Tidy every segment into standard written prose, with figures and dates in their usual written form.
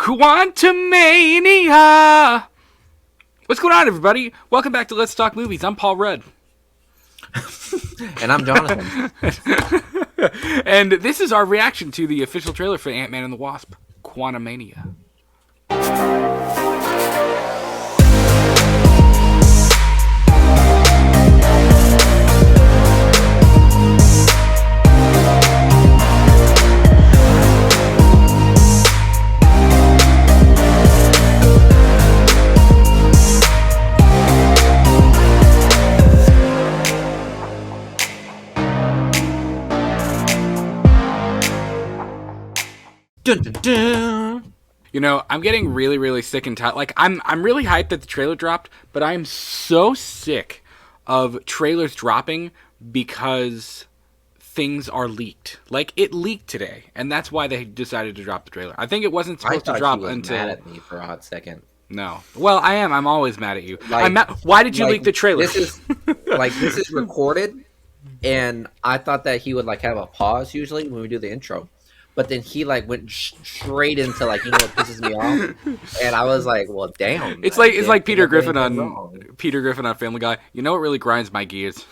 Quantumania! What's going on, everybody? Welcome back to Let's Talk Movies. I'm Paul Rudd. And I'm Jonathan. And this is our reaction to the official trailer for Ant-Man and the Wasp, Quantumania. Dun, dun, dun. You know, I'm getting really, really sick and tired. Like, I'm really hyped that the trailer dropped, but I'm so sick of trailers dropping because things are leaked. Like, it leaked today, and that's why they decided to drop the trailer. I think it wasn't supposed to drop until. Mad at me for a hot second. No. Well, I am. I'm always mad at you. Like, Why did you leak the trailer? This is recorded, and I thought that he would have a pause usually when we do the intro. But then he went straight into what pisses me off, and I was like, "Well, damn!" It's like Peter Griffin on Family Guy. You know what really grinds my gears?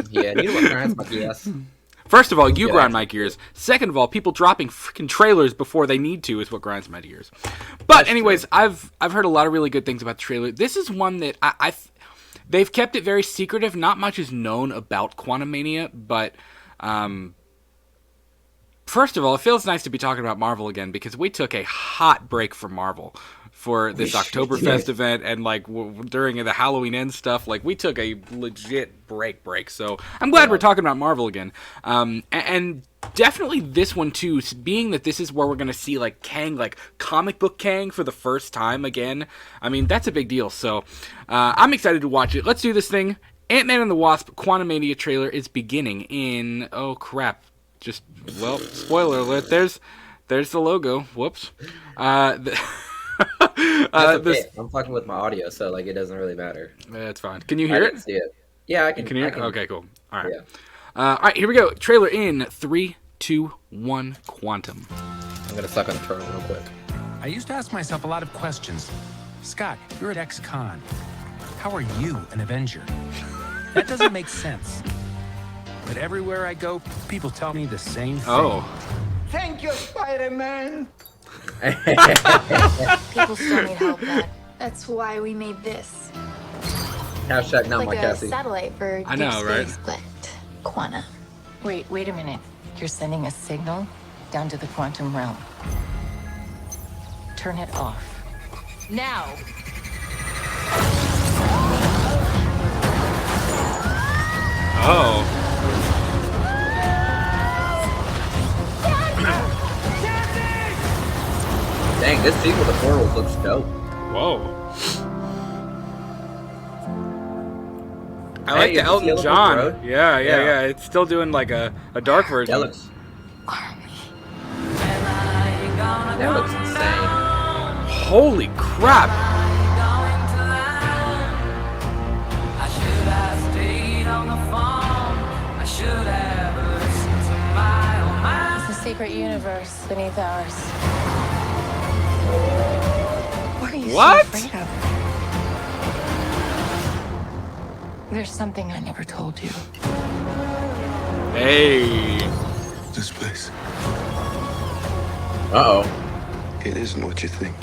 Yeah, you know what grinds my gears? First of all, you grind my gears. Second of all, people dropping freaking trailers before they need to is what grinds my gears. But anyways, I've heard a lot of really good things about the trailer. This is one that they've kept it very secretive. Not much is known about Quantumania, but. First of all, it feels nice to be talking about Marvel again because we took a hot break from Marvel for this Oktoberfest event and during the Halloween End stuff. We took a legit break. So I'm glad we're talking about Marvel again. And definitely this one too, being that this is where we're going to see Kang, comic book Kang for the first time again. I mean, that's a big deal. So I'm excited to watch it. Let's do this thing. Ant-Man and the Wasp Quantumania trailer is beginning in, oh crap. Spoiler alert, there's the logo. Whoops. That's okay. I'm fucking with my audio, so it doesn't really matter. That's fine. Can you hear it? See it. Yeah, I can. Can you hear it? Okay, cool. All right. Yeah. All right, here we go. Trailer in 3, 2, 1, Quantum. I'm gonna suck on the turtle real quick. I used to ask myself a lot of questions. Scott, you're at ex-con. How are you an Avenger? That doesn't make sense. But everywhere I go, people tell me the same thing. Oh. Thank you, Spider-Man. People still need help, Dad. That's why we made this. Hashtag not my Like a Cassie. satellite for I know, deep right? space, but Quanta. Wait a minute. You're sending a signal down to the quantum realm. Turn it off. Now! Oh. Dang, this sequel to Portals looks dope. Whoa. I like the Elton John. Road? Yeah. It's still doing a dark version. That looks insane. Holy crap. It's a secret universe beneath ours. What are you What? so afraid of? There's something I never told you. Hey. This place, Uh-oh. it isn't what you think.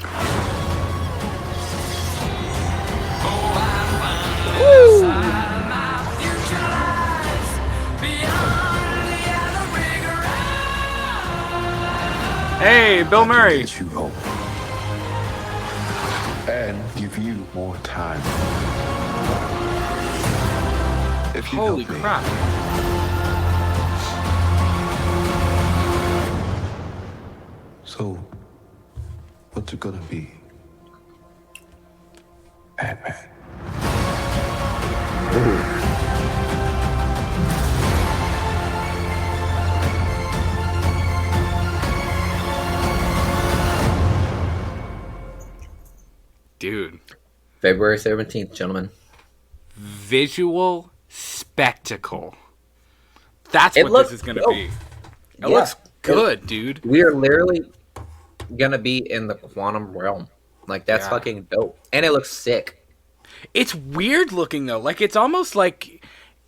Hey, Bill Murray. Get you hope. And give you more time. If you Holy help me, crap. So, what's it gonna be? Ant-Man. Dude. February 17th, gentlemen. Visual spectacle. That's It what looks this is going to dope. be. It Yeah. looks good, dude. We are literally gonna be in the quantum realm. Like that's Yeah. fucking dope, and it looks sick. It's weird looking though. Like it's almost like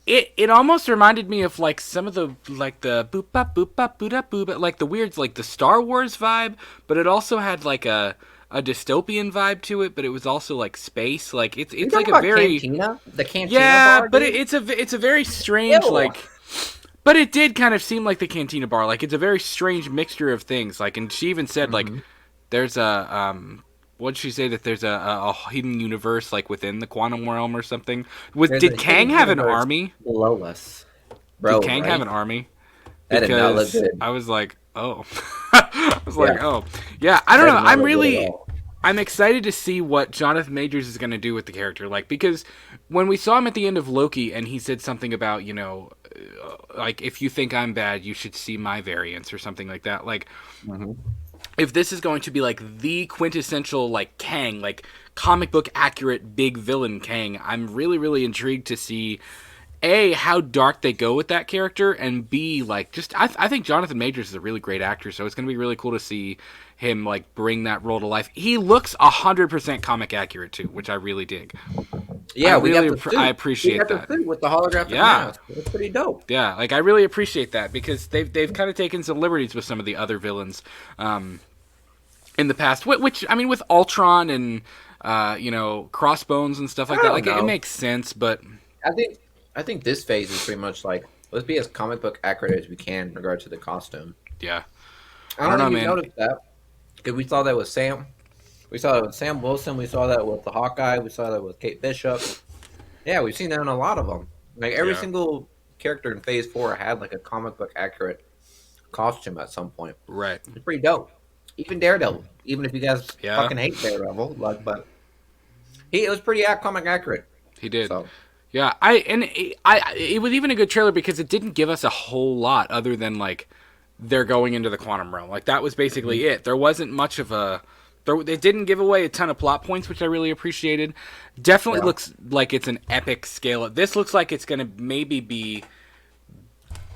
it almost reminded me of like some of the like the boop bop boop bop boop da boop, like the weird like the Star Wars vibe, but it also had like a dystopian vibe to it, but it was also like space. Like it's You like talking a about very Cantina? The Cantina yeah, bar, but dude? it's a very strange Ew. like. But it did kind of seem like the Cantina bar. Like it's a very strange mixture of things. Like, and she even said like, there's a what'd she say that there's a hidden universe like within the quantum realm or something? There's Did a Kang hidden have an universe army? below us, bro. Did Kang Right? have an army? That did not look Because good. I was like, oh, I was like, Yeah. oh, yeah. I don't That know. did not I'm look good at really. all. I'm excited to see what Jonathan Majors is going to do with the character. Like, because when we saw him at the end of Loki and he said something about, you know, like, if you think I'm bad, you should see my variants or something like that. Like, if this is going to be like the quintessential, like, Kang, like, comic book accurate big villain Kang, I'm really, really intrigued to see. A, how dark they go with that character, and B, like, just, I think Jonathan Majors is a really great actor, so it's going to be really cool to see him, like, bring that role to life. He looks 100% comic accurate, too, which I really dig. Yeah, I we really got the suit. I appreciate we got that. the suit with the holographic Yeah. mask. It's pretty dope. Yeah, like, I really appreciate that, because they've kind of taken some liberties with some of the other villains in the past, which, I mean, with Ultron and, you know, Crossbones and stuff like I that, don't like, know. it makes sense, but... I think this phase is pretty much like, let's be as comic book accurate as we can in regard to the costume. Yeah. I don't know, think you man. noticed that because we saw that with Sam. We saw that with Sam Wilson. We saw that with the Hawkeye. We saw that with Kate Bishop. Yeah, we've seen that in a lot of them. Like every Yeah. single character in Phase 4 had like a comic book accurate costume at some point. Right. It's pretty dope. Even Daredevil. Even if you guys Yeah. fucking hate Daredevil, like, but it was pretty comic accurate. He did. So Yeah, it was even a good trailer because it didn't give us a whole lot other than like they're going into the quantum realm. Like that was basically it. There wasn't much of a. It didn't give away a ton of plot points, which I really appreciated. Definitely Yeah. looks like it's an epic scale. This looks like it's going to maybe be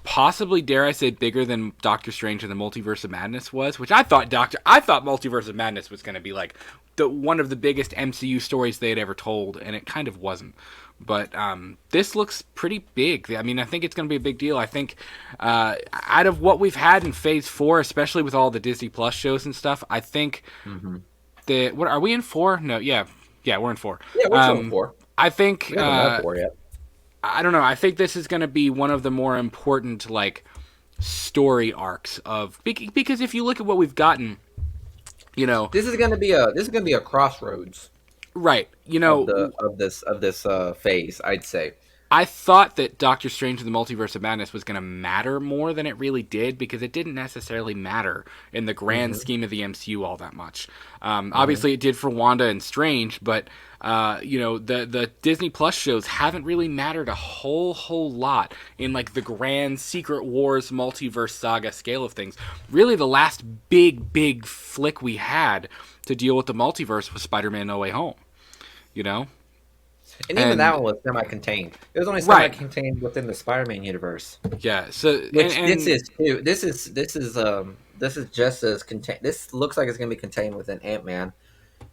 possibly, dare I say, bigger than Doctor Strange and the Multiverse of Madness was, which I thought Multiverse of Madness was going to be like one of the biggest MCU stories they had ever told, and it kind of wasn't. But this looks pretty big. I mean, I think it's going to be a big deal. I think out of what we've had in Phase 4, especially with all the Disney Plus shows and stuff, I think what are we in 4? No, yeah, we're in 4. yeah, we're still in 4. I think We haven't had 4 yet. I don't know. I think this is going to be one of the more important like story arcs of because if you look at what we've gotten, you know, This is gonna be a crossroads right? You know, of this phase. I'd say. I thought that Doctor Strange and the Multiverse of Madness was going to matter more than it really did because it didn't necessarily matter in the grand scheme of the MCU all that much. Obviously, it did for Wanda and Strange, but you know, the Disney Plus shows haven't really mattered a whole lot in like the grand Secret Wars multiverse saga scale of things. Really, the last big flick we had to deal with the multiverse was Spider-Man: No Way Home. You know. And even And- that one was semi-contained. It was only Right. semi-contained within the Spider-Man universe. Yeah, so Which and, this is too. This is just as contained. This looks like it's going to be contained within Ant-Man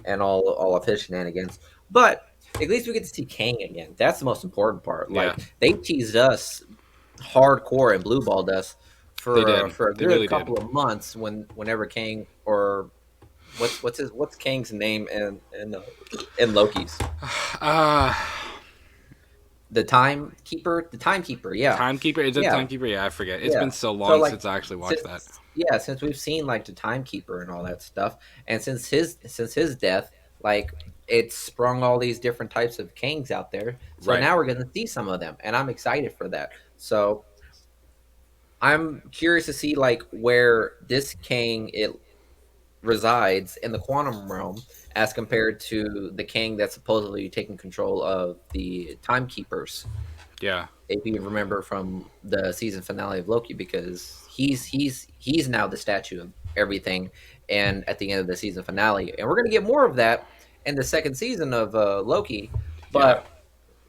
and all of his shenanigans. But at least we get to see Kang again. That's the most important part. Like Yeah. they teased us hardcore and blue balled us for They did. for a They good really couple of months whenever Kang or what's Kang's name in Loki's. The timekeeper, yeah. Timekeeper? Is it Yeah. Timekeeper? Yeah, I forget. It's Yeah. been so So, long like, since I actually watched since, that. Yeah, since we've seen like the timekeeper and all that stuff, and since his death, like it's sprung all these different types of Kangs out there. So Right. now we're gonna see some of them, and I'm excited for that. So I'm curious to see like where this Kang it resides in the quantum realm as compared to the Kang that's supposedly taking control of the timekeepers. Yeah. If you remember from the season finale of Loki, because he's now the statue of everything, and at the end of the season finale, and we're gonna get more of that in the second season of Loki. But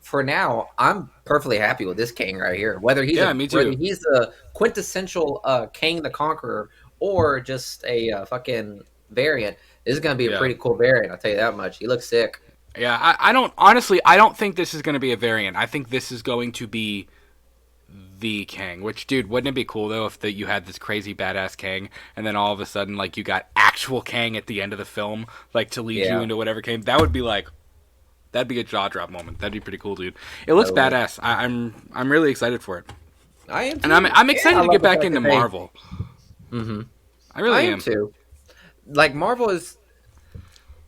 for now, I'm perfectly happy with this Kang right here. Whether he's Yeah, me too. whether he's the quintessential Kang the Conqueror or just a fucking variant. This is gonna be a Yeah. pretty cool variant. I'll tell you that much. He looks sick. Yeah, I don't honestly. I don't think this is going to be a variant. I think this is going to be the Kang. Which, dude, wouldn't it be cool though if you had this crazy badass Kang, and then all of a sudden, like, you got actual Kang at the end of the film, like, to lead you into whatever came. That would be like, that'd be a jaw drop moment. That'd be pretty cool, dude. It looks badass. I'm really excited for it. I am, too. And I'm excited to love get the back fact into that they- Marvel. I really am. too. Like Marvel is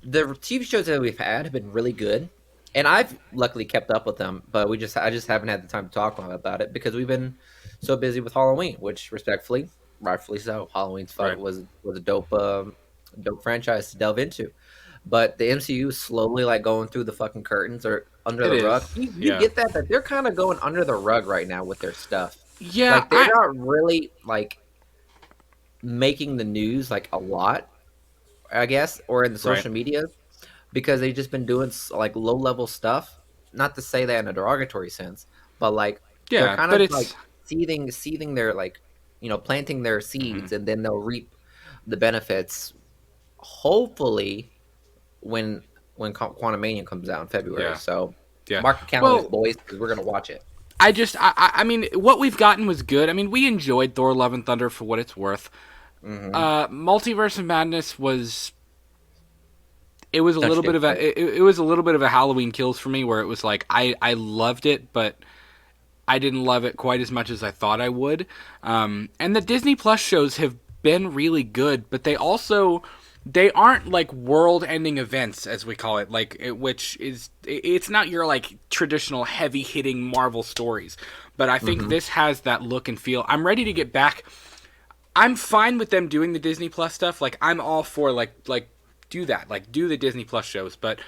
the TV shows that we've had have been really good, and I've luckily kept up with them. But I just haven't had the time to talk about it because we've been so busy with Halloween, which respectfully, rightfully so, Halloween's fun Right. was a dope franchise to delve into. But the MCU is slowly like going through the fucking curtains or under It the is, rug. You yeah. get that they're kind of going under the rug right now with their stuff. Yeah, Like they're not really like making the news like a lot, I guess, or in the social media because they've just been doing like low level stuff. Not to say that in a derogatory sense, but like Yeah, they're kind but of it's like seething their like planting their seeds, and then they'll reap the benefits. Hopefully, when Quantumania comes out in February. Yeah. So Yeah. mark the calendars, Well, boys, because we're gonna watch it. I mean, what we've gotten was good. I mean, we enjoyed Thor: Love and Thunder for what it's worth. Multiverse of Madness was. It was a little bit of it was a little bit of a Halloween Kills for me, where it was like I loved it, but I didn't love it quite as much as I thought I would. And the Disney Plus shows have been really good, but they aren't like world-ending events, as we call it, which is it's not your like traditional heavy-hitting Marvel stories. But I think this has that look and feel. I'm ready to get back. I'm fine with them doing the Disney Plus stuff. Like I'm all for like do that, like do the Disney Plus shows. But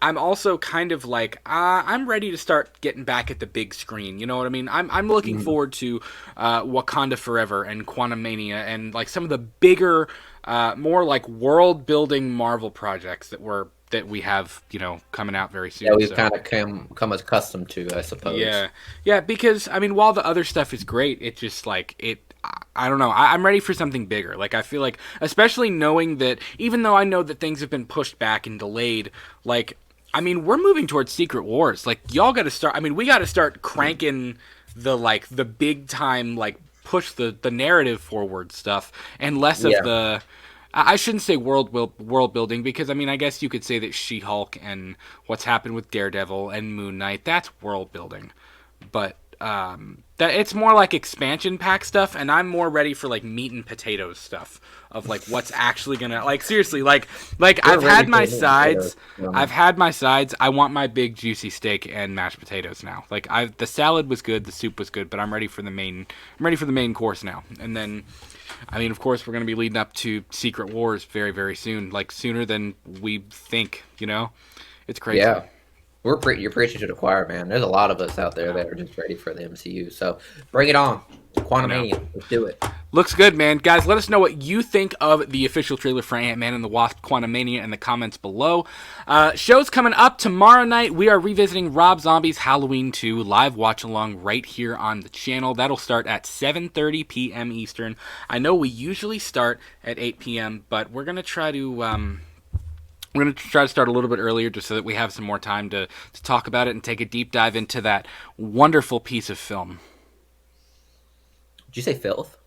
I'm also kind of like I'm ready to start getting back at the big screen. You know what I mean? I'm looking forward to Wakanda Forever and Quantumania and like some of the bigger, more like world building Marvel projects that we have coming out very soon. Yeah, we've so. kind of come accustomed to, I suppose. Yeah, because I mean, while the other stuff is great, it just like it. I don't know. I'm ready for something bigger. Like I feel like, especially knowing that, even though I know that things have been pushed back and delayed, like I mean, we're moving towards Secret Wars. Like y'all got to start. I mean, we got to start cranking the big time like push the narrative forward stuff and less of the. I shouldn't say world building because I mean I guess you could say that She-Hulk and what's happened with Daredevil and Moon Knight, that's world building, but that it's more like expansion pack stuff, and I'm more ready for like meat and potatoes stuff of like what's actually gonna like seriously like I've had my sides. I've had my sides. I want my big juicy steak and mashed potatoes now. Like the salad was good, the soup was good, but I'm ready for the main. I'm ready for the main course now, and then. I mean, of course, we're going to be leading up to Secret Wars very, very soon. Like, sooner than we think, It's crazy. Yeah. You're preaching to the choir, man. There's a lot of us out there that are just ready for the MCU. So, bring it on. Quantumania. Let's do it. Looks good, man. Guys, let us know what you think of the official trailer for Ant-Man and the Wasp Quantumania in the comments below. Shows coming up tomorrow night. We are revisiting Rob Zombie's Halloween 2 live watch-along right here on the channel. That'll start at 7:30 p.m. Eastern. I know we usually start at 8 p.m., but we're going to try to... We're going to try to start a little bit earlier just so that we have some more time to talk about it and take a deep dive into that wonderful piece of film. Did you say filth?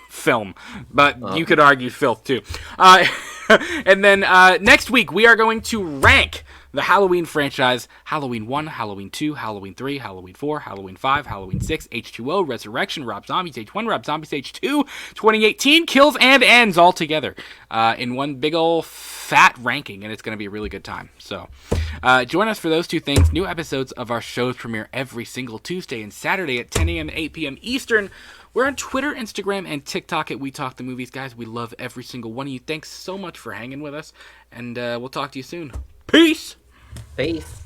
Film, but you could argue filth too. And then next week we are going to rank the Halloween franchise: Halloween 1, Halloween 2, Halloween 3, Halloween 4, Halloween 5, Halloween 6, H2O, Resurrection, Rob Zombie Stage 1, Rob Zombie Stage 2, 2018, Kills and Ends all together in one big ol' fat ranking, and it's going to be a really good time. So join us for those two things. New episodes of our shows premiere every single Tuesday and Saturday at 10 a.m. to 8 p.m. Eastern. We're on Twitter, Instagram, and TikTok at We Talk the Movies, guys. We love every single one of you. Thanks so much for hanging with us, and we'll talk to you soon. Peace! Peace.